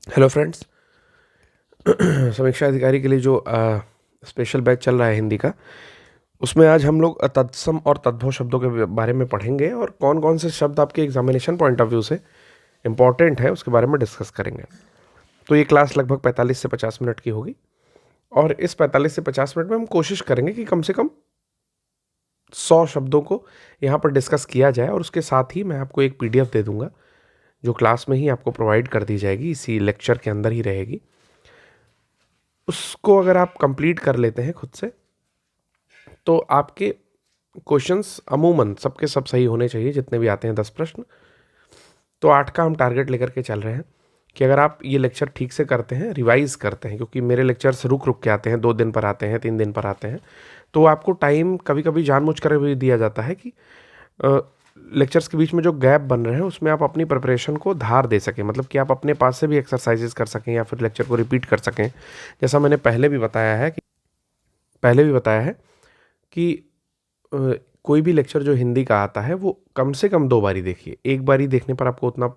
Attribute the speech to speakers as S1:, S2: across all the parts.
S1: Hello friends. समीक्षा अधिकारी के लिए जो स्पेशल बैच चल रहा है हिंदी का, उसमें आज हम लोग तत्सम और तद्भव शब्दों के बारे में पढ़ेंगे और कौन कौन से शब्द आपके एग्जामिनेशन पॉइंट ऑफ व्यू से इंपॉर्टेंट है उसके बारे में डिस्कस करेंगे। तो ये क्लास लगभग 45 से 50 मिनट की होगी और इस 45 से 50 मिनट में हम कोशिश करेंगे कि कम से कम 100 शब्दों को यहाँ पर डिस्कस किया जाए और उसके साथ ही मैं आपको एक पीडीएफ दे दूंगा जो क्लास में ही आपको प्रोवाइड कर दी जाएगी, इसी लेक्चर के अंदर ही रहेगी। उसको अगर आप कंप्लीट कर लेते हैं खुद से तो आपके क्वेश्चंस अमूमन सबके सब सही होने चाहिए, जितने भी आते हैं 10 प्रश्न। तो 8 का हम टारगेट लेकर के चल रहे हैं कि अगर आप ये लेक्चर ठीक से करते हैं, रिवाइज करते हैं, क्योंकि मेरे लेक्चर्स रुक रुक के आते हैं, 2 दिन पर आते हैं, 3 दिन पर आते हैं, तो आपको टाइम कभी कभी जानबूझ कर भी दिया जाता है कि लेक्चर्स के बीच में जो गैप बन रहे हैं उसमें आप अपनी प्रिपरेशन को धार दे सकें, मतलब कि आप अपने पास से भी एक्सरसाइजेस कर सकें या फिर लेक्चर को रिपीट कर सकें। जैसा मैंने पहले भी बताया है कि कोई भी लेक्चर जो हिंदी का आता है वो कम से कम 2 बारी देखिए। एक बारी देखने पर आपको उतना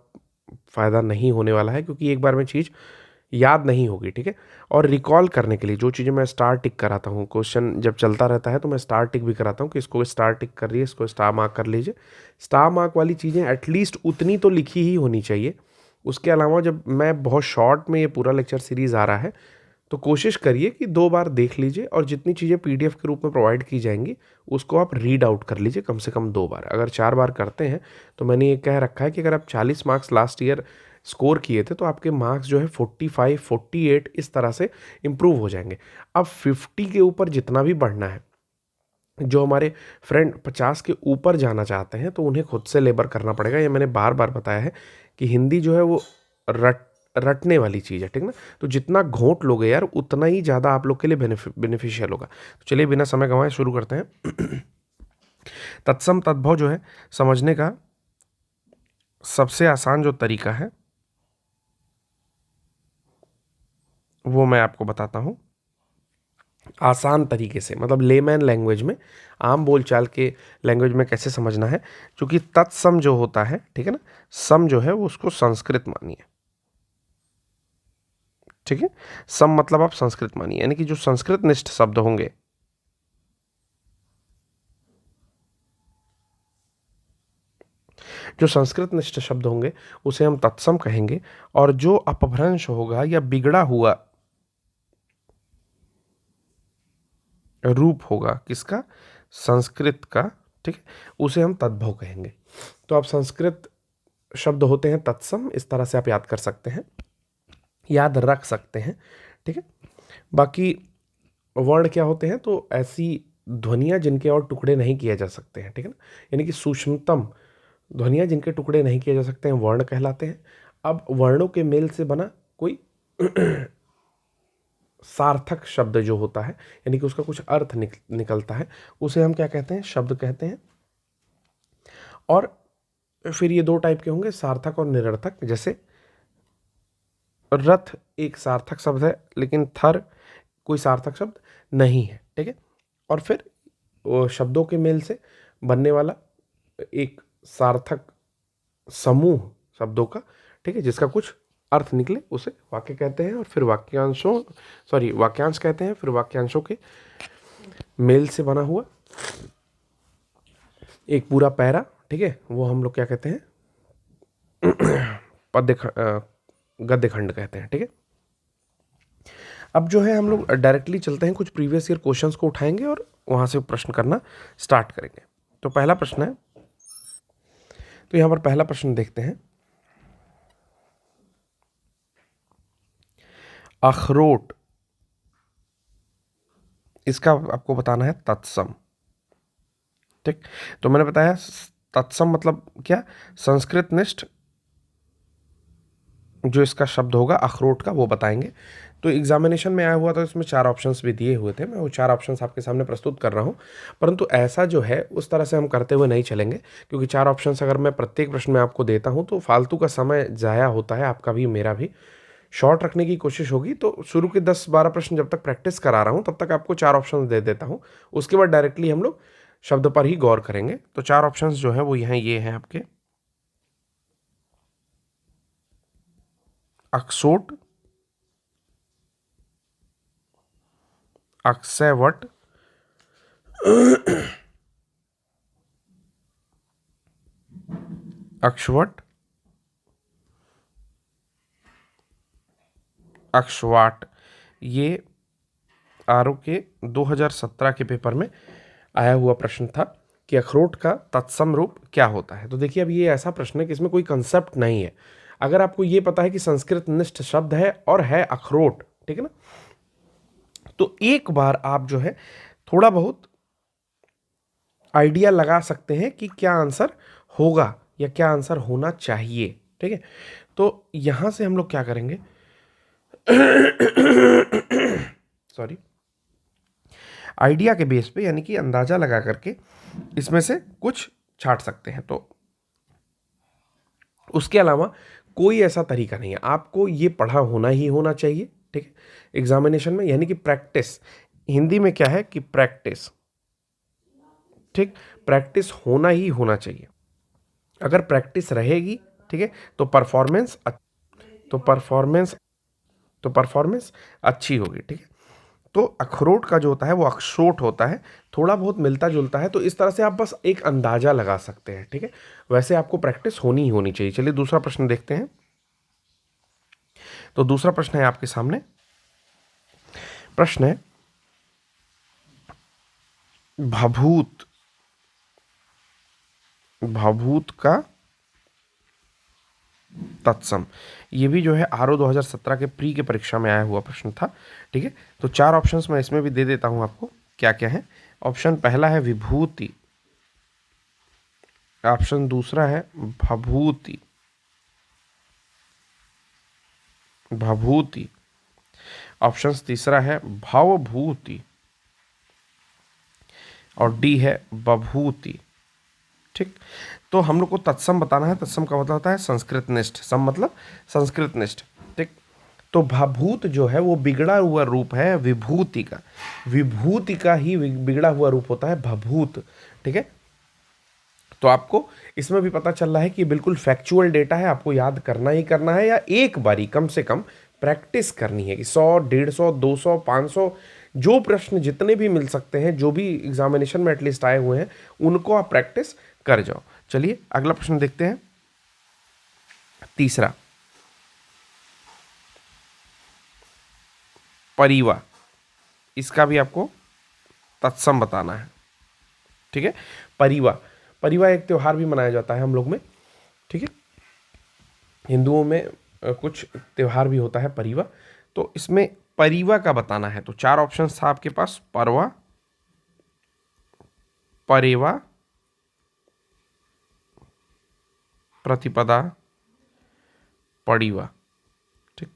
S1: फ़ायदा नहीं होने वाला है, क्योंकि एक बार में चीज़ याद नहीं होगी, ठीक है। और रिकॉल करने के लिए जो चीज़ें मैं स्टार टिक कराता हूँ, क्वेश्चन जब चलता रहता है तो मैं स्टार टिक भी कराता हूँ कि इसको स्टार टिक कर रही है, इसको स्टार मार्क कर लीजिए। स्टार मार्क वाली चीज़ें एटलीस्ट उतनी तो लिखी ही होनी चाहिए। उसके अलावा जब मैं बहुत शॉर्ट में ये पूरा लेक्चर सीरीज़ आ रहा है तो कोशिश करिए कि 2 बार देख लीजिए और जितनी चीज़ें पीडीएफ के रूप में प्रोवाइड की जाएंगी उसको आप रीड आउट कर लीजिए कम से कम 2 बार। अगर 4 बार करते हैं तो मैंने ये कह रखा है कि अगर आप 40 मार्क्स लास्ट ईयर स्कोर किए थे तो आपके मार्क्स जो है 45 48 इस तरह से इम्प्रूव हो जाएंगे। अब 50 के ऊपर जितना भी बढ़ना है, जो हमारे फ्रेंड 50 के ऊपर जाना चाहते हैं तो उन्हें खुद से लेबर करना पड़ेगा। ये मैंने बार बार बताया है कि हिंदी जो है वो रट रटने वाली चीज़ है, ठीक ना। तो जितना घोंट लोगे यार उतना ही ज़्यादा आप लोग के लिए बेनिफिशियल होगा। तो चलिए बिना समय गंवाए शुरू करते हैं। तत्सम तद्भव जो है समझने का सबसे आसान जो तरीका है वो मैं आपको बताता हूँ। आसान तरीके से मतलब लेमैन लैंग्वेज में, आम बोलचाल के लैंग्वेज में कैसे समझना है। क्योंकि तत्सम जो होता है, ठीक है ना, सम जो है वो उसको संस्कृत मानिए, ठीक है। सम मतलब आप संस्कृत मानिए, यानी कि जो संस्कृत निष्ठ शब्द होंगे, जो संस्कृत निष्ठ शब्द होंगे उसे हम तत्सम कहेंगे। और जो अपभ्रंश होगा या बिगड़ा हुआ रूप होगा किसका, संस्कृत का, ठीक है, उसे हम तद्भव कहेंगे। तो आप संस्कृत शब्द होते हैं तत्सम, इस तरह से आप याद कर सकते हैं, याद रख सकते हैं, ठीक है। बाकी वर्ण क्या होते हैं, तो ऐसी ध्वनियाँ जिनके और टुकड़े नहीं किए जा सकते हैं, ठीक है ना, यानी कि सूक्ष्मतम ध्वनियाँ जिनके टुकड़े नहीं किए जा सकते हैं वर्ण कहलाते हैं। अब वर्णों के मेल से बना कोई सार्थक शब्द जो होता है, यानी कि उसका कुछ अर्थ निकलता है, उसे हम क्या कहते हैं, शब्द कहते हैं। और फिर ये 2 टाइप के होंगे, सार्थक और निरर्थक। जैसे रथ एक सार्थक शब्द है लेकिन थर कोई सार्थक शब्द नहीं है, ठीक है। और फिर शब्दों के मेल से बनने वाला एक सार्थक समूह शब्दों का, ठीक है, जिसका कुछ अर्थ निकले उसे वाक्य कहते हैं। और फिर वाक्यांश कहते हैं। फिर वाक्यांशों के मेल से बना हुआ एक पूरा पैरा, ठीक है, वो हम लोग क्या कहते हैं, गद्य खंड कहते हैं, ठीक है। अब जो है हम लोग डायरेक्टली चलते हैं, कुछ प्रीवियस ईयर क्वेश्चंस को उठाएंगे और वहां से प्रश्न करना स्टार्ट करेंगे। तो पहला प्रश्न है, तो यहां पर पहला प्रश्न देखते हैं। अखरोट, इसका आपको बताना है तत्सम, ठीक। तो मैंने बताया तत्सम मतलब क्या, संस्कृत निष्ठ जो इसका शब्द होगा अखरोट का वो बताएंगे। तो एग्जामिनेशन में आया हुआ था, इसमें 4 ऑप्शंस भी दिए हुए थे, मैं वो 4 ऑप्शंस आपके सामने प्रस्तुत कर रहा हूँ। परंतु ऐसा जो है उस तरह से हम करते हुए नहीं चलेंगे, क्योंकि 4 ऑप्शंस अगर मैं प्रत्येक प्रश्न में आपको देता हूँ तो फालतू का समय ज़ाया होता है, आपका भी मेरा भी। शॉर्ट रखने की कोशिश होगी। तो शुरू के 10-12 प्रश्न जब तक प्रैक्टिस करा रहा हूँ तब तक आपको 4 ऑप्शन दे देता हूँ, उसके बाद डायरेक्टली हम लोग शब्द पर ही गौर करेंगे। तो 4 ऑप्शंस जो है वो यहाँ ये हैं आपके, अक्सोट, अक्सैवट, अक्षवट, अक्षवाट, ये आरओ के 2017 के पेपर में आया हुआ प्रश्न था कि अखरोट का तत्सम रूप क्या होता है। तो देखिए, अब ये ऐसा प्रश्न है कि इसमें कोई कंसेप्ट नहीं है। अगर आपको ये पता है कि संस्कृत निष्ठ शब्द है और है अखरोट, ठीक है ना, तो एक बार आप जो है थोड़ा बहुत आइडिया लगा सकते हैं कि क्या आंसर होगा या क्या आंसर होना चाहिए। ठीक है, तो यहां से हम लोग क्या करेंगे, सॉरी, आइडिया के बेस पे, यानी कि अंदाजा लगा करके इसमें से कुछ छांट सकते हैं। तो उसके अलावा कोई ऐसा तरीका नहीं है, आपको ये पढ़ा होना ही होना चाहिए। ठीक है, एग्जामिनेशन में, यानी कि प्रैक्टिस, हिंदी में क्या है कि प्रैक्टिस, ठीक, प्रैक्टिस होना ही होना चाहिए। अगर प्रैक्टिस रहेगी, ठीक है, तो परफॉर्मेंस अच्छी होगी। ठीक है, तो अखरोट का जो होता है वो अक्षोट होता है, थोड़ा बहुत मिलता जुलता है। तो इस तरह से आप बस एक अंदाजा लगा सकते हैं। ठीक है, वैसे आपको प्रैक्टिस होनी ही होनी चाहिए। चलिए दूसरा प्रश्न देखते हैं। तो दूसरा प्रश्न है आपके सामने, प्रश्न है भभूत, भभूत का तत्सम। ये भी जो है आरओ 2017 के प्री के परीक्षा में आया हुआ प्रश्न था। ठीक है, तो 4 ऑप्शंस मैं इसमें भी दे देता हूं आपको, क्या क्या है। ऑप्शन पहला है विभूति, ऑप्शन दूसरा है भभूति, भभूति, ऑप्शन तीसरा है भवभूति, और डी है बभूति। ठीक, तो हम लोग को तत्सम बताना है। तत्सम का मतलब होता है संस्कृत निष्ठ, सम मतलब संस्कृत निष्ठ। ठीक, तो भभूत जो है वो बिगड़ा हुआ रूप है विभूति का, विभूति का ही बिगड़ा हुआ रूप होता है भभूत। ठीक है, तो आपको इसमें भी पता चल रहा है कि बिल्कुल फैक्चुअल डेटा है, आपको याद करना ही करना है, या एक बारी कम से कम प्रैक्टिस करनी है कि 100, 150, 200, 500 जो प्रश्न जितने भी मिल सकते हैं, जो भी एग्जामिनेशन में एटलीस्ट आए हुए हैं, उनको आप प्रैक्टिस कर जाओ। चलिए अगला प्रश्न देखते हैं, तीसरा, परिवा, इसका भी आपको तत्सम बताना है। ठीक है, परिवा, परिवा एक त्योहार भी मनाया जाता है हम लोग में। ठीक है, हिंदुओं में कुछ त्योहार भी होता है परिवा, तो इसमें परिवा का बताना है। तो 4 ऑप्शन था आपके पास, परवा, परेवा, प्रतिपदा, पड़ीवा। ठीक,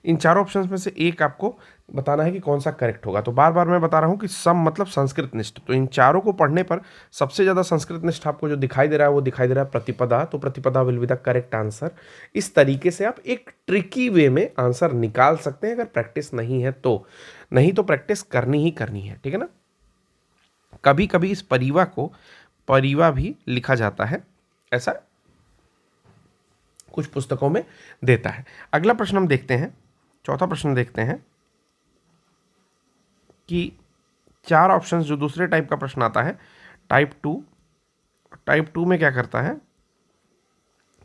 S1: इन 4 ऑप्शंस में से एक आपको बताना है कि कौन सा करेक्ट होगा। तो बार बार मैं बता रहा हूं कि सम मतलब संस्कृत निष्ठ, तो इन चारों को पढ़ने पर सबसे ज्यादा संस्कृत निष्ठ आपको जो दिखाई दे रहा है वो दिखाई दे रहा है प्रतिपदा। तो प्रतिपदा will be the correct answer. इस तरीके से आप एक ट्रिकी वे में आंसर निकाल सकते हैं, अगर प्रैक्टिस नहीं है तो। नहीं तो प्रैक्टिस करनी ही करनी है। ठीक है ना, कभी कभी इस परिवा को परिवा भी लिखा जाता है, ऐसा कुछ पुस्तकों में देता है। अगला प्रश्न हम देखते हैं, चौथा प्रश्न देखते हैं कि 4 ऑप्शंस, जो दूसरे टाइप का प्रश्न आता है टाइप 2, टाइप 2 में क्या करता है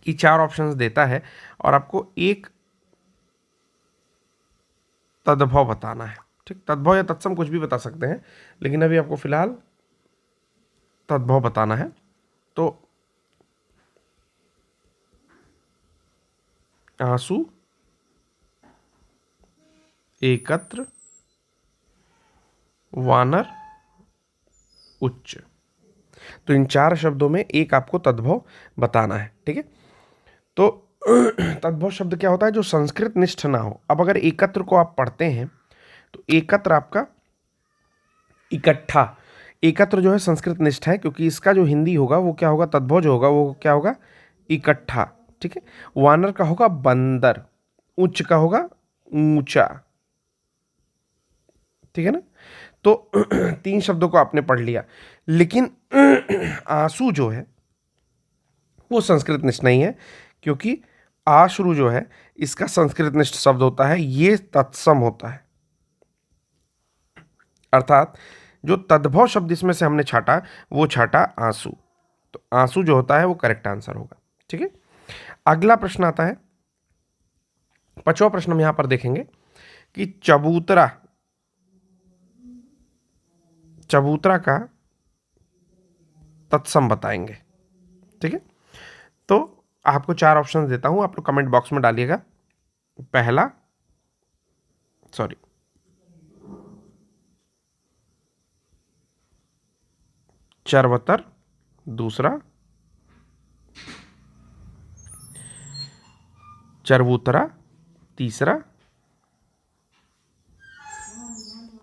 S1: कि 4 ऑप्शंस देता है और आपको एक तद्भव बताना है। ठीक, तद्भव या तत्सम कुछ भी बता सकते हैं, लेकिन अभी आपको फिलहाल तद्भव बताना है। तो आंसू एकत्र, वानर उच्च। तो इन 4 शब्दों में एक आपको तद्भव बताना है। ठीक है, तो तद्भव शब्द क्या होता है, जो संस्कृत निष्ठ ना हो। अब अगर एकत्र को आप पढ़ते हैं तो एकत्र आपका इकट्ठा, एकत्र जो है संस्कृत निष्ठ है, क्योंकि इसका जो हिंदी होगा वो क्या होगा, तद्भव जो होगा वो क्या होगा, इकट्ठा। ठीक है, वानर का होगा बंदर, उच्च का होगा ऊंचा। ठीक है ना, तो 3 शब्दों को आपने पढ़ लिया, लेकिन आंसू जो है वो संस्कृत निष्ठ नहीं है, क्योंकि आश्रु जो है इसका संस्कृतनिष्ठ शब्द होता है, ये तत्सम होता है। अर्थात जो तद्भव शब्द इसमें से हमने छाटा वो छाटा आंसू, तो आंसू जो होता है वो करेक्ट आंसर होगा। ठीक है, अगला प्रश्न आता है, 5वां प्रश्न हम यहां पर देखेंगे कि चबूतरा, चबूतरा का तत्सम बताएंगे। ठीक है, तो आपको 4 ऑप्शन देता हूं, आप लोग कमेंट बॉक्स में डालिएगा। पहला, सॉरी, चरवतर, दूसरा चरबूतरा, तीसरा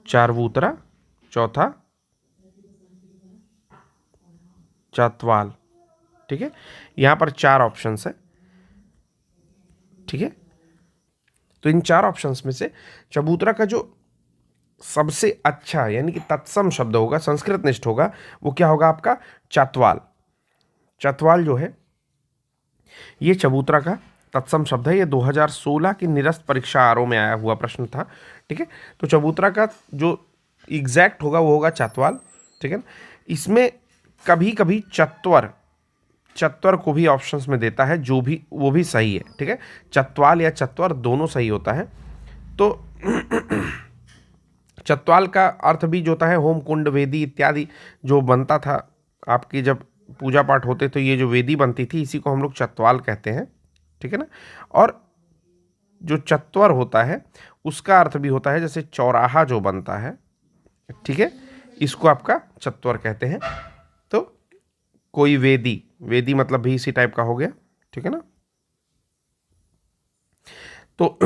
S1: चारबूतरा, चौथा चातवाल। ठीक है, यहां पर 4 ऑप्शंस है। ठीक है, तो इन 4 ऑप्शंस में से चबूतरा का जो सबसे अच्छा यानी कि तत्सम शब्द होगा, संस्कृत निष्ठ होगा, वो क्या होगा आपका? चातवाल। चातवाल जो है ये चबूतरा का तत्सम शब्द है। ये 2016 की निरस्त परीक्षा आरओ में आया हुआ प्रश्न था। ठीक है, तो चबूतरा का जो एग्जैक्ट होगा वो होगा चातवाल। ठीक है, इसमें कभी कभी चत्वर, चत्वर को भी ऑप्शंस में देता है, जो भी वो भी सही है। ठीक है, चत्वाल या चत्वर दोनों सही होता है। तो चत्वाल का अर्थ भी जो होता है होम कुंड, वेदी इत्यादि जो बनता था आपकी जब पूजा पाठ होते, तो ये जो वेदी बनती थी इसी को हम लोग चत्वाल कहते हैं। ठीक है ना, और जो चत्वर होता है उसका अर्थ भी होता है जैसे चौराहा जो बनता है। ठीक है, इसको आपका चत्वर कहते हैं। तो कोई वेदी, वेदी मतलब भी इसी टाइप का हो गया। ठीक है ना, तो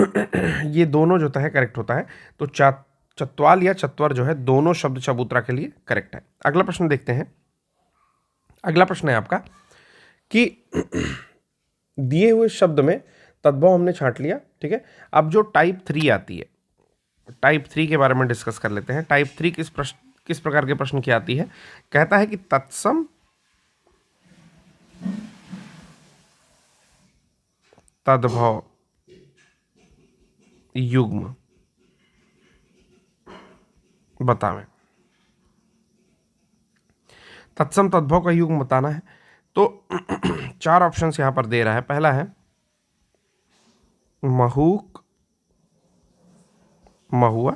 S1: ये दोनों जो है करेक्ट होता है। तो चत्वाल या चत्वर जो है दोनों शब्द चबूतरा के लिए करेक्ट है। अगला प्रश्न देखते हैं। अगला प्रश्न है आपका कि दिए हुए शब्द में तद्भव हमने छांट लिया। ठीक है, अब जो टाइप 3 आती है, टाइप 3 के बारे में डिस्कस कर लेते हैं। टाइप 3 किस प्रकार के प्रश्न की आती है? कहता है कि तत्सम, तद्भव, युग्म बतावें। तत्सम तद्भव का युग्म बताना है। तो 4 ऑप्शंस यहां पर दे रहा है। पहला है महूक, महुआ,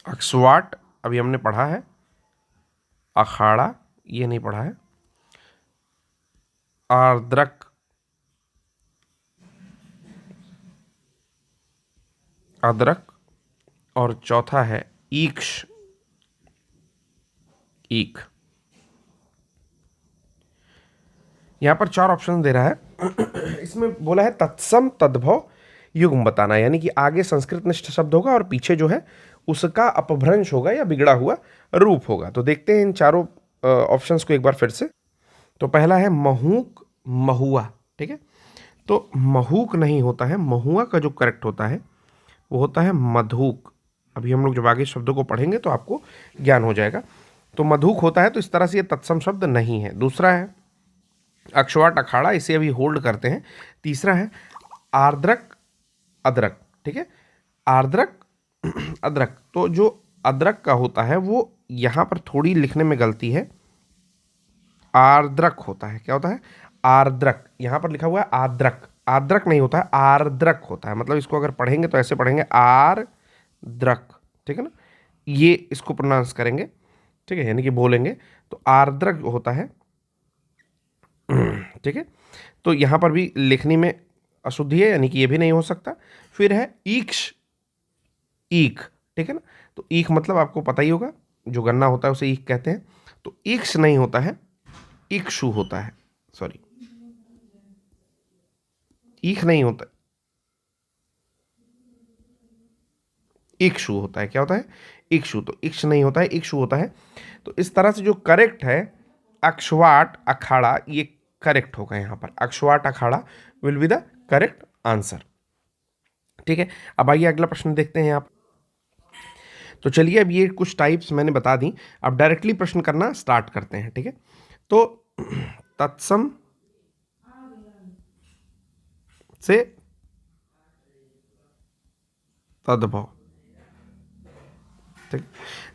S1: अक्सवाट, अभी हमने पढ़ा है, अखाड़ा ये नहीं पढ़ा है, आर्द्रक, अदरक, और चौथा है ईक्ष, ईख। यहां पर 4 ऑप्शन दे रहा है। इसमें बोला है तत्सम तद्भव युग्म बताना, यानी कि आगे संस्कृत निष्ठ शब्द होगा और पीछे जो है उसका अपभ्रंश होगा या बिगड़ा हुआ रूप होगा। तो देखते हैं इन चारों ऑप्शंस को एक बार फिर से। तो पहला है महूक, महुआ। ठीक है, तो महूक नहीं होता है, महुआ का जो करेक्ट होता है वो होता है मधुक। अभी हम लोग जब आगे शब्दों को पढ़ेंगे तो आपको ज्ञान हो जाएगा। तो मधुक होता है, तो इस तरह से ये तत्सम शब्द नहीं है। दूसरा है अक्षवाट, अखाड़ा, इसे अभी होल्ड करते हैं। तीसरा है आर्द्रक, अदरक। ठीक है, आर्द्रक, अदरक, तो जो अदरक का होता है वो यहां पर थोड़ी लिखने में गलती है, आर्द्रक होता है। क्या होता है? आर्द्रक। यहां पर लिखा हुआ है आर्द्रक, आर्द्रक नहीं होता है, आर्द्रक होता है। मतलब इसको अगर पढ़ेंगे तो ऐसे पढ़ेंगे आर्द्रक। ठीक है ना, ये इसको प्रोनाउंस करेंगे। ठीक है, यानी कि बोलेंगे तो आर्द्रक होता है। ठीक है, तो यहां पर भी लिखने में अशुद्धि है, यानी कि ये भी नहीं हो सकता। फिर है ईक्ष, ईख। ठीक है ना, तो ईख मतलब आपको पता ही होगा, जो गन्ना होता है उसे ईख कहते हैं। तो ईक्ष नहीं होता है, इक्षु होता है। सॉरी, ईख नहीं होता, इक्षु होता है। क्या होता है? इक्षु। तो इक्ष नहीं होता है, इक्षु होता है। तो इस तरह से जो करेक्ट है अक्षवाट, अखाड़ा, ये करेक्ट होगा। यहां पर अक्षवाट, अखाड़ा will be the correct answer. ठीक है, अब आइए अगला प्रश्न देखते हैं आप। तो चलिए, अब ये कुछ टाइप्स मैंने बता दी, अब डायरेक्टली प्रश्न करना स्टार्ट करते हैं। ठीक है, तो तत्सम, से तद्भव। ठीक,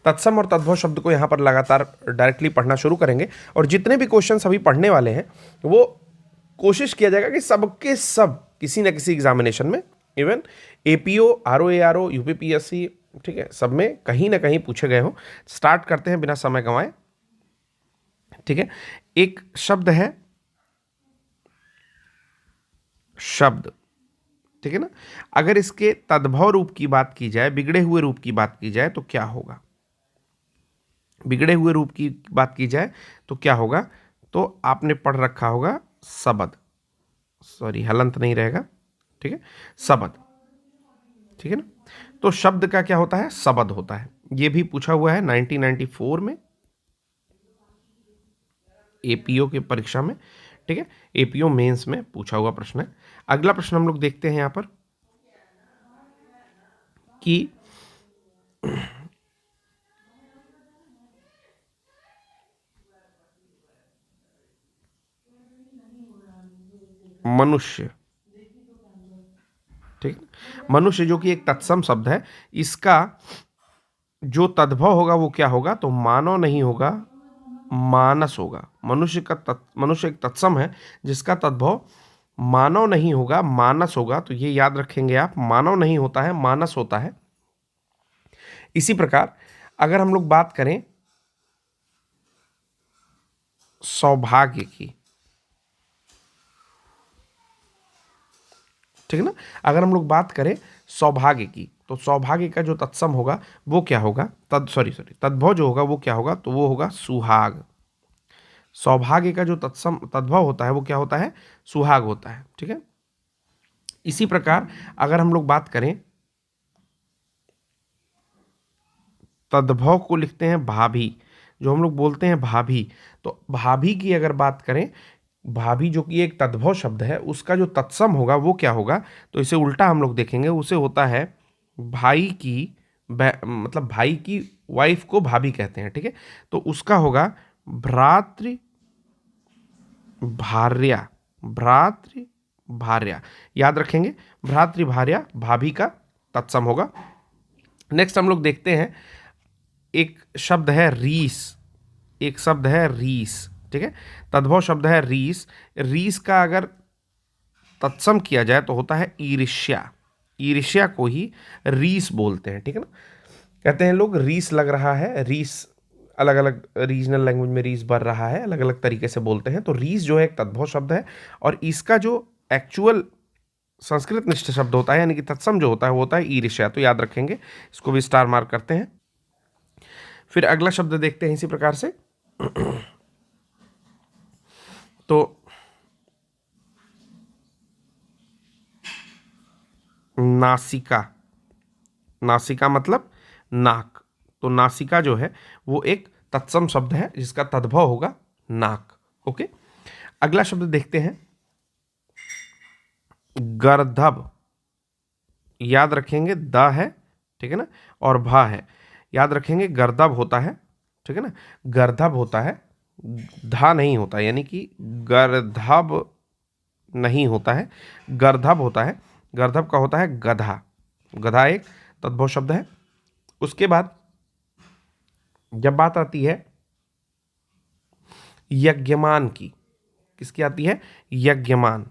S1: तत्सम और तद्भव शब्द को यहां पर लगातार डायरेक्टली पढ़ना शुरू करेंगे और जितने भी क्वेश्चन अभी पढ़ने वाले हैं वो कोशिश किया जाएगा कि सबके सब किसी न किसी एग्जामिनेशन में, इवन एपीओ, आरओ, यूपीपीएससी, ठीक है, सब में कहीं ना कहीं पूछे गए हो। स्टार्ट करते हैं बिना समय गंवाए। ठीक है, एक शब्द है शब्द, ठीक है ना, अगर इसके तद्भव रूप की बात की जाए, बिगड़े हुए रूप की बात की जाए तो क्या होगा? बिगड़े हुए रूप की बात की जाए तो क्या होगा? तो आपने पढ़ रखा होगा सबद, सॉरी हलंत नहीं रहेगा, ठीक है, सबद, ठीक है ना। तो शब्द का क्या होता है? सबद होता है। ये भी पूछा हुआ है 1994 में एपीओ की परीक्षा में, ठीक है, एपीओ मेंस में पूछा हुआ प्रश्न है। अगला प्रश्न हम लोग देखते हैं यहां पर कि मनुष्य, ठीक, मनुष्य जो कि एक तत्सम शब्द है, इसका जो तद्भव होगा वो क्या होगा? तो मानव नहीं होगा, मानस होगा। मनुष्य एक तत्सम है जिसका तद्भव मानव नहीं होगा, मानस होगा। तो ये याद रखेंगे आप, मानव नहीं होता है, मानस होता है। इसी प्रकार अगर हम लोग बात करें सौभाग्य की, ठीक है ना, अगर हम लोग बात करें सौभाग्य की, तो सौभाग्य का जो तत्सम होगा वो क्या होगा? तद्भव जो होगा वो क्या होगा? तो वो होगा सुहाग। सौभाग्य का जो तद्भव होता है वो क्या होता है? सुहाग होता है, ठीक है। इसी प्रकार अगर हम लोग बात करें तद्भव को लिखते हैं भाभी, जो हम लोग बोलते हैं भाभी, तो भाभी की अगर बात करें, भाभी जो कि एक तद्भव शब्द है, उसका जो तत्सम होगा वो क्या होगा? तो इसे उल्टा हम लोग देखेंगे, उसे होता है भाई की, मतलब भाई की वाइफ को भाभी कहते हैं, ठीक है। तो उसका होगा भ्रातृ भार्या, भ्रातृ भार्या, याद रखेंगे, भ्रातृ भार्या भाभी का तत्सम होगा। नेक्स्ट हम लोग देखते हैं एक शब्द है रीस, एक शब्द है रीस, ठीक है, तद्भव शब्द है रीस। रीस का अगर तत्सम किया जाए तो होता है ईर्ष्या, ईर्ष्या को ही रीस बोलते हैं, ठीक है ना। कहते हैं लोग रीस लग रहा है, रीस अलग अलग रीजनल लैंग्वेज में रीस बढ़ रहा है, अलग अलग तरीके से बोलते हैं। तो रीस जो है एक तद्भव शब्द है और इसका जो एक्चुअल संस्कृत निष्ठ शब्द होता है, यानी कि तत्सम जो होता है वो होता है ईर्ष्या। तो याद रखेंगे, इसको भी स्टार मार्क करते हैं। फिर अगला शब्द देखते हैं इसी प्रकार से तो नासिका, नासिका मतलब नाक। तो नासिका जो है वो एक तत्सम शब्द है जिसका तद्भव होगा नाक। ओके, अगला शब्द देखते हैं गर्दभ। याद रखेंगे द है, ठीक है ना, और भा है, याद रखेंगे गर्दभ होता है, ठीक है ना, गर्दभ होता है, धा नहीं होता, यानी कि गर्दभ नहीं होता है, गर्दभ होता है। गर्दभ का होता है गधा, गधा एक तद्भव शब्द है। उसके बाद जब बात आती है यज्ञमान की, किसकी आती है? यज्ञमान,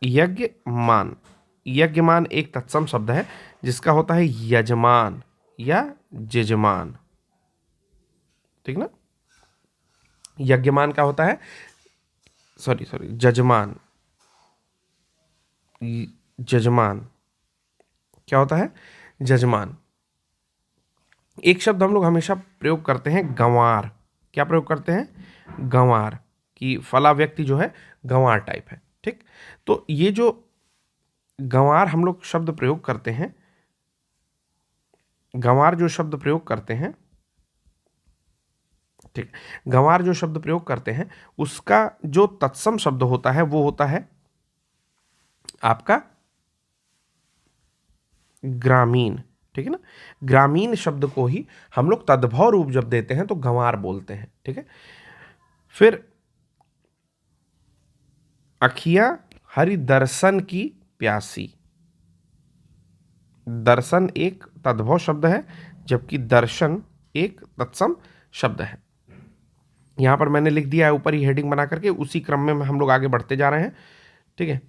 S1: यज्ञमान, यज्ञमान एक तत्सम शब्द है जिसका होता है यजमान या जजमान, ठीक ना। यज्ञमान का होता है सॉरी जजमान, जजमान क्या होता है? जजमान। एक शब्द हम लोग हमेशा प्रयोग करते हैं गंवार। क्या प्रयोग करते हैं? गंवार, कि फला व्यक्ति जो है गंवार टाइप है, ठीक। तो ये जो गंवार हम लोग शब्द प्रयोग करते हैं, गंवार जो शब्द प्रयोग करते हैं, ठीक, गंवार जो शब्द प्रयोग करते हैं उसका जो तत्सम शब्द होता है वो होता है आपका ग्रामीण, ठीक है ना। ग्रामीण शब्द को ही हम लोग तद्भव रूप जब देते हैं तो गंवार बोलते हैं, ठीक है। फिर अखियां हरि दर्शन की प्यासी। दर्शन एक तद्भव शब्द है, जबकि दर्शन एक तत्सम शब्द है। यहां पर मैंने लिख दिया है ऊपर ही हेडिंग बना करके, उसी क्रम में हम लोग आगे बढ़ते जा रहे हैं। ठीक है,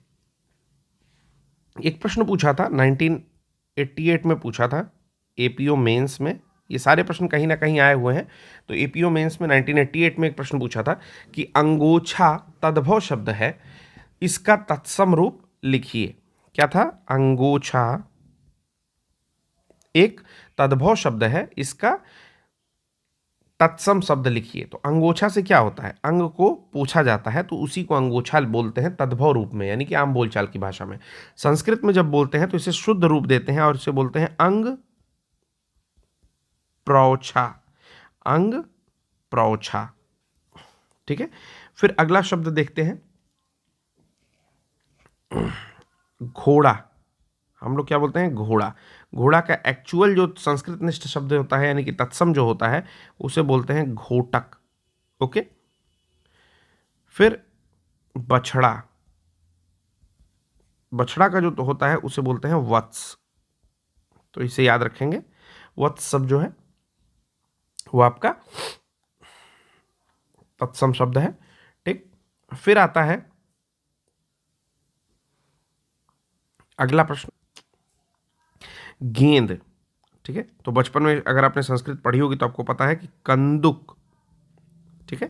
S1: एक प्रश्न पूछा था 1988 में, पूछा था एपीओ मेंस में। ये सारे प्रश्न कहीं ना कहीं आए हुए हैं। तो एपीओ मेंस में 1988 में एक प्रश्न पूछा था कि अंगोछा तद्भव शब्द है, इसका तत्सम रूप लिखिए। क्या था? अंगोछा एक तद्भव शब्द है, इसका तत्सम शब्द लिखिए। तो अंगोछा से क्या होता है? अंग को पूछा जाता है तो उसी को अंगोछा बोलते हैं तद्भव रूप में, यानी कि आम बोलचाल की भाषा में। संस्कृत में जब बोलते हैं तो इसे शुद्ध रूप देते हैं और इसे बोलते हैं अंग प्रौछा। अंग प्रौछा। ठीक है, फिर अगला शब्द देखते हैं, घोड़ा। हम लोग क्या बोलते हैं? घोड़ा। घोड़ा का एक्चुअल जो संस्कृत निष्ठ शब्द होता है, यानी कि तत्सम जो होता है, उसे बोलते हैं घोटक। ओके, फिर बछड़ा। बछड़ा का जो तो होता है उसे बोलते हैं वत्स। तो इसे याद रखेंगे, वत्स शब्द जो है वो आपका तत्सम शब्द है। ठीक, फिर आता है अगला प्रश्न, गेंद। ठीक है, तो बचपन में अगर आपने संस्कृत पढ़ी होगी तो आपको पता है कि कंदुक। ठीक है,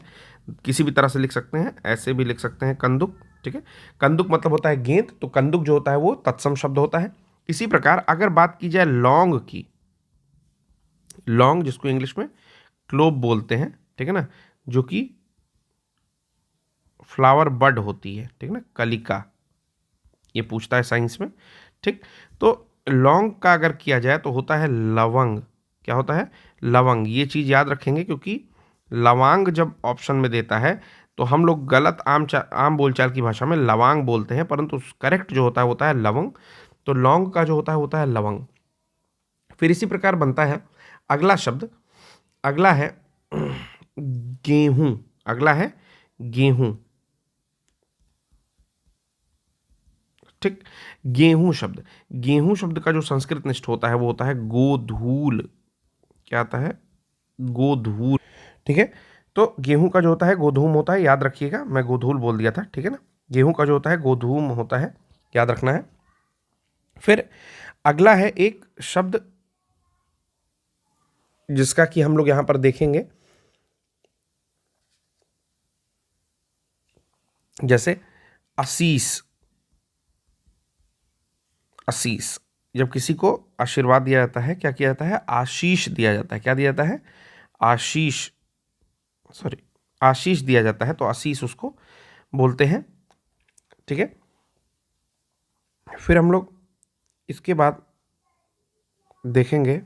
S1: किसी भी तरह से लिख सकते हैं, ऐसे भी लिख सकते हैं कंदुक। ठीक है, कंदुक मतलब होता है गेंद, तो कंदुक जो होता है वो तत्सम शब्द होता है। इसी प्रकार अगर बात की जाए लौंग की, लौंग जिसको इंग्लिश में क्लोव बोलते हैं, ठीक है ना, जो कि फ्लावर बड होती है, ठीक है ना, कलिका, ये पूछता है साइंस में। ठीक, तो लौंग का अगर किया जाए तो होता है लवंग। क्या होता है? लवंग। ये चीज याद रखेंगे क्योंकि लवांग जब ऑप्शन में देता है तो हम लोग गलत आम बोलचाल की भाषा में लवांग बोलते हैं, परंतु करेक्ट जो होता है लवंग। तो लौंग का जो होता है लवंग। फिर इसी प्रकार बनता है अगला शब्द, अगला है गेहूं। अगला है गेहूं। ठीक, गेहूं शब्द। गेहूं शब्द का जो संस्कृत निष्ठ होता है वो होता है गोधूल। क्या आता है? गोधूल। ठीक है, तो गेहूं का जो होता है गोधूम होता है, याद रखिएगा, मैं गोधूल बोल दिया था। ठीक है ना, गेहूं का जो होता है गोधूम होता है, याद रखना है। फिर अगला है एक शब्द जिसका कि हम लोग यहां पर देखेंगे, जैसे आशीष। आशीष, जब किसी को आशीर्वाद दिया जाता है, क्या किया जाता है? आशीष दिया जाता है। क्या दिया जाता है? आशीष, सॉरी, आशीष दिया जाता है, तो आशीष उसको बोलते हैं। ठीक है, फिर हम लोग इसके बाद देखेंगे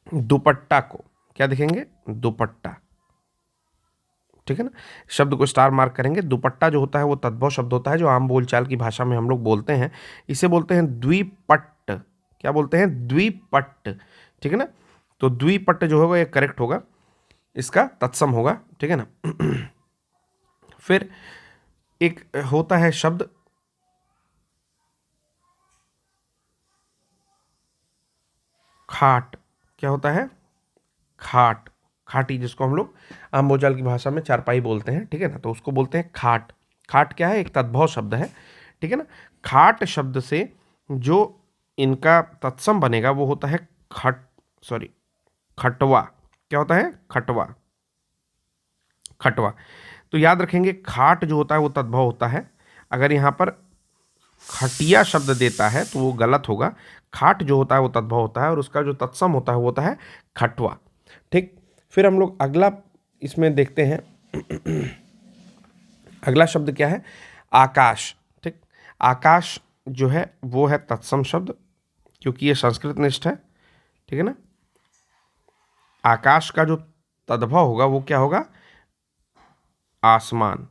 S1: दुपट्टा को। क्या देखेंगे? दुपट्टा। ठीक है ना, शब्द को स्टार मार्क करेंगे। दुपट्टा जो होता है वो तद्भव शब्द होता है, जो आम बोलचाल की भाषा में हम लोग बोलते हैं। इसे बोलते हैं द्विपट्ट। क्या बोलते हैं? द्विपट्ट। ठीक है ना, तो द्विपट्ट जो होगा ये करेक्ट होगा, इसका तत्सम होगा। ठीक है ना। फिर एक होता है शब्द खाट। क्या होता है? खाट। खाटी, जिसको हम लोग आम बोलचाल की भाषा में चारपाई बोलते हैं। ठीक है ना, तो उसको बोलते हैं खाट। खाट क्या है? एक तद्भव शब्द है। ठीक है ना, खाट शब्द से जो इनका तत्सम बनेगा वो होता है खटवा। क्या होता है? खटवा। खटवा। तो याद रखेंगे, खाट जो होता है वो तद्भव होता है। अगर यहां पर खटिया शब्द देता है तो वो गलत होगा। खाट जो होता है वो तद्भव होता है और उसका जो तत्सम होता है वो होता है खटवा। ठीक, फिर हम लोग अगला इसमें देखते हैं। अगला शब्द क्या है? आकाश। ठीक, आकाश जो है वो है तत्सम शब्द, क्योंकि ये संस्कृत निष्ठ है। ठीक है ना, आकाश का जो तद्भव होगा वो क्या होगा? आसमान।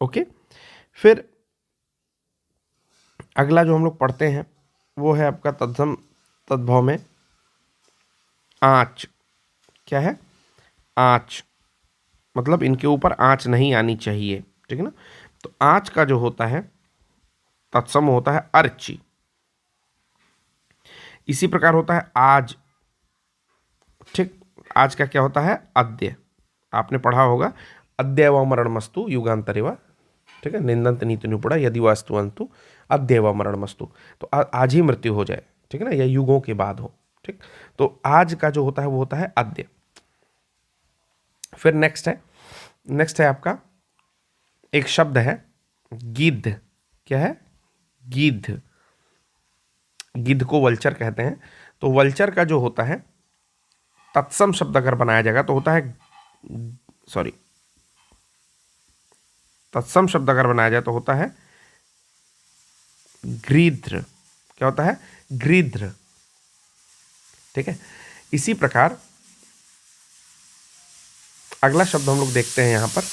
S1: ओके, फिर अगला जो हम लोग पढ़ते हैं वो है आपका तत्सम तद्भव में आँच। क्या है? आँच। मतलब इनके ऊपर आँच नहीं आनी चाहिए, ठीक है ना। तो आँच का जो होता है तत्सम होता है अर्ची। इसी प्रकार होता है आज, ठीक। आज का क्या होता है अद्य। आपने पढ़ा होगा अद्य व मरणमस्तु युगांतरेवा, ठीक है। निंदंत नीति निपुड़ा यदि वास्तु अंतु अद्य व मरणमस्तु। तो आज ही मृत्यु हो जाए, ठीक है ना, या युगों के बाद हो, ठीक। तो आज का जो होता है वो होता है अद्य। फिर नेक्स्ट है आपका एक शब्द है गिद्ध। क्या है? गिद्ध। गिद्ध को वल्चर कहते हैं। तो वल्चर का जो होता है तत्सम शब्द अगर बनाया जाएगा तो होता है, सॉरी, तत्सम शब्द अगर बनाया जाए तो होता है गृध्र। क्या होता है? गृध्र, ठीक है। इसी प्रकार अगला शब्द हम लोग देखते हैं यहां पर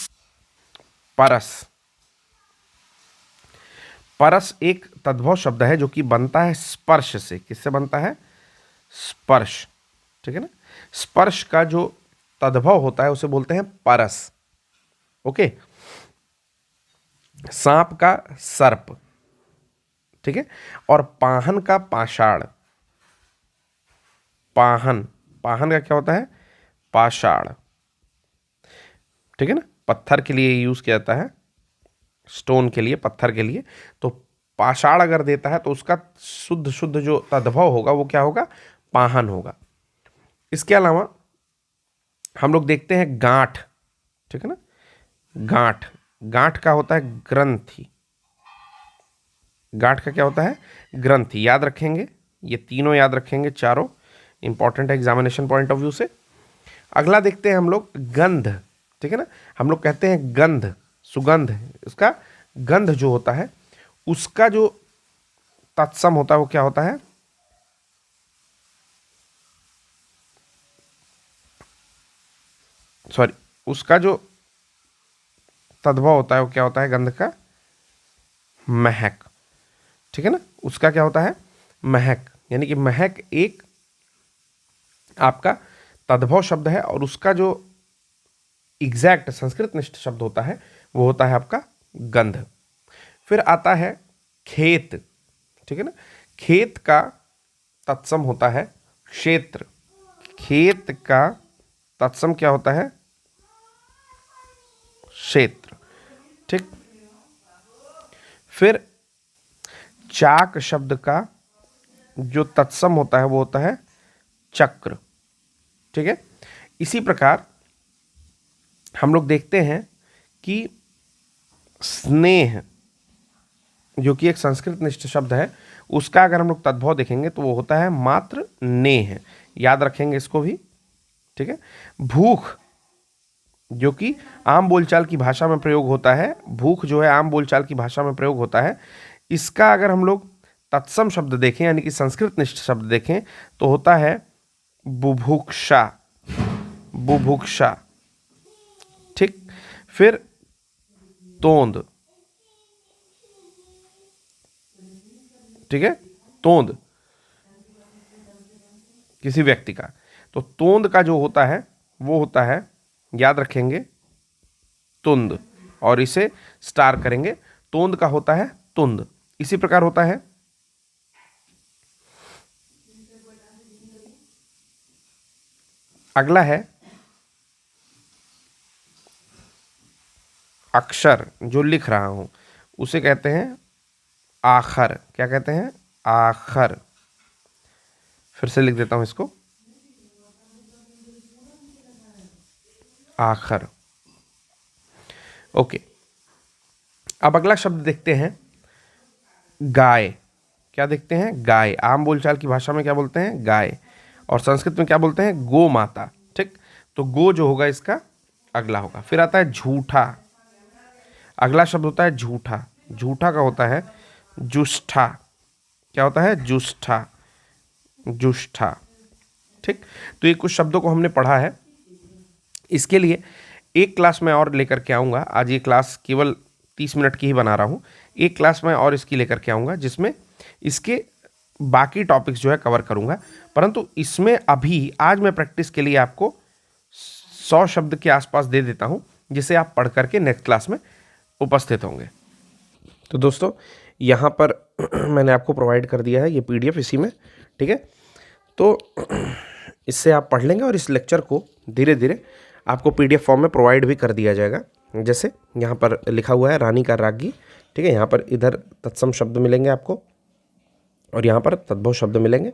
S1: परस। परस एक तद्भव शब्द है जो कि बनता है स्पर्श से। किससे बनता है? स्पर्श, ठीक है ना। स्पर्श का जो तद्भव होता है उसे बोलते हैं परस। ओके। सांप का सर्प, ठीक है। और पाहन का पाषाण। पाहन, पाहन का क्या होता है? पाषाण, ठीक है ना। पत्थर के लिए यूज किया जाता है, स्टोन के लिए, पत्थर के लिए। तो पाषाण अगर देता है तो उसका शुद्ध शुद्ध जो तद्भव होगा वो क्या होगा? पाहन होगा। इसके अलावा हम लोग देखते हैं गांठ, ठीक है ना। गांठ, गांठ का होता है ग्रंथि। गांठ का क्या होता है? ग्रंथि। याद रखेंगे, ये तीनों याद रखेंगे, चारों इंपॉर्टेंट है एग्जामिनेशन पॉइंट ऑफ व्यू से। अगला देखते हैं हम लोग गंध, ठीक है ना। हम लोग कहते हैं गंध, सुगंध। उसका गंध जो होता है उसका जो तत्सम होता है वो क्या होता है? सॉरी, उसका जो तद्भव होता है वो क्या होता है? गंध का महक, ठीक है ना। उसका क्या होता है? महक। यानी कि महक एक आपका तद्भव शब्द है और उसका जो एग्जैक्ट संस्कृत निष्ठ शब्द होता है वो होता है आपका गंध। फिर आता है खेत, ठीक है ना। खेत का तत्सम होता है क्षेत्र। खेत का तत्सम क्या होता है? क्षेत्र, ठीक। फिर चाक शब्द का जो तत्सम होता है वो होता है चक्र, ठीक है। इसी प्रकार हम लोग देखते हैं कि स्नेह जो कि एक संस्कृत निष्ठ शब्द है उसका अगर हम लोग तद्भव देखेंगे तो वो होता है मात्र नेह। याद रखेंगे इसको भी, ठीक है। भूख जो कि आम बोलचाल की भाषा में प्रयोग होता है, भूख जो है आम बोलचाल की भाषा में प्रयोग होता है। इसका अगर हम लोग तत्सम शब्द देखें यानी कि संस्कृत निष्ठ शब्द देखें तो होता है बुभुक्षा। बुभुक्षा, ठीक। फिर तोंद, ठीक है। तोंद किसी व्यक्ति का, तो तोंद का जो होता है वो होता है, याद रखेंगे, तुंद। और इसे स्टार करेंगे। तोंद का होता है तुंद। इसी प्रकार होता है अगला है अक्षर, जो लिख रहा हूं उसे कहते हैं आखर। क्या कहते हैं? आखर। फिर से लिख देता हूं इसको, आखर। ओके। अब अगला शब्द देखते हैं गाय। क्या देखते हैं? गाय। आम बोलचाल की भाषा में क्या बोलते हैं? गाय। और संस्कृत में क्या बोलते हैं? गो माता, ठीक। तो गो जो होगा इसका अगला होगा। फिर आता है झूठा। अगला शब्द होता है झूठा। झूठा का होता है जुष्ठा। क्या होता है? जुष्ठा, जुष्ठा, ठीक। तो ये कुछ शब्दों को हमने पढ़ा है। इसके लिए एक क्लास में और लेकर के आऊँगा। आज ये क्लास केवल 30 मिनट की ही बना रहा हूँ। एक क्लास में और इसकी लेकर के आऊँगा जिसमें इसके बाकी टॉपिक्स जो है कवर करूँगा। परंतु इसमें अभी आज मैं प्रैक्टिस के लिए आपको 100 शब्द के आसपास दे देता हूँ। जिसे आप पढ़ करके नेक्स्ट क्लास में उपस्थित होंगे। तो दोस्तों यहाँ पर मैंने आपको प्रोवाइड कर दिया है ये PDF इसी में, ठीक है। तो इससे आप पढ़ लेंगे और इस लेक्चर को धीरे धीरे आपको PDF फॉर्म में प्रोवाइड भी कर दिया जाएगा। जैसे यहाँ पर लिखा हुआ है रानी का रागी, ठीक है। यहाँ पर इधर तत्सम शब्द मिलेंगे आपको और यहाँ पर तद्भव शब्द मिलेंगे,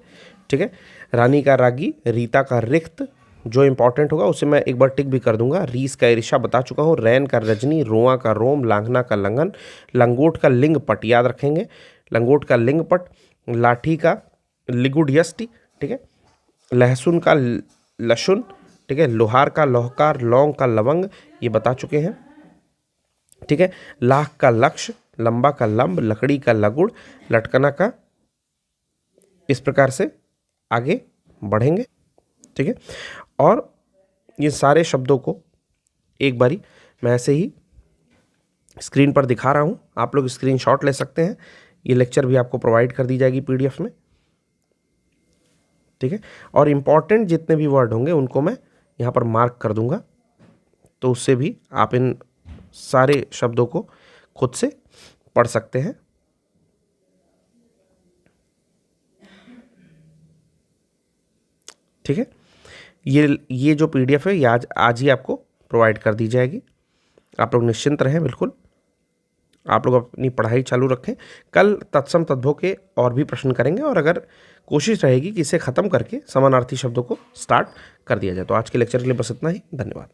S1: ठीक है। रानी का रागी, रीता का रिक्त, जो इंपॉर्टेंट होगा उसे मैं एक बार टिक भी कर दूंगा। रीस का ईर्षा बता चुका हूँ। रैन का रजनी, रोआ का रोम, लांघना का लंघन, लंगोट का लिंग पट याद रखेंगे, लंगोट का लिंग पट, लाठी का लिगुड यष्टि, ठीक है। लहसुन का लशुन, ठीक है। लोहार का लोहकार, लौंग का लवंग, ये बता चुके हैं, ठीक है। लाख का लक्ष्य, लंबा का लंब, लकड़ी का लगुड़, लटकना का, इस प्रकार से आगे बढ़ेंगे, ठीक है। और ये सारे शब्दों को एक बारी मैं ऐसे ही स्क्रीन पर दिखा रहा हूँ, आप लोग स्क्रीनशॉट ले सकते हैं। ये लेक्चर भी आपको प्रोवाइड कर दी जाएगी PDF में, ठीक है। और इम्पॉर्टेंट जितने भी वर्ड होंगे उनको मैं यहाँ पर मार्क कर दूंगा, तो उससे भी आप इन सारे शब्दों को खुद से पढ़ सकते हैं, ठीक है। ये जो PDF है ये आज ही आपको प्रोवाइड कर दी जाएगी। आप लोग निश्चिंत रहें, बिल्कुल आप लोग अपनी पढ़ाई चालू रखें। कल तत्सम तद्भव के और भी प्रश्न करेंगे और अगर कोशिश रहेगी कि इसे ख़त्म करके समानार्थी शब्दों को स्टार्ट कर दिया जाए। तो आज के लेक्चर के लिए बस इतना ही, धन्यवाद।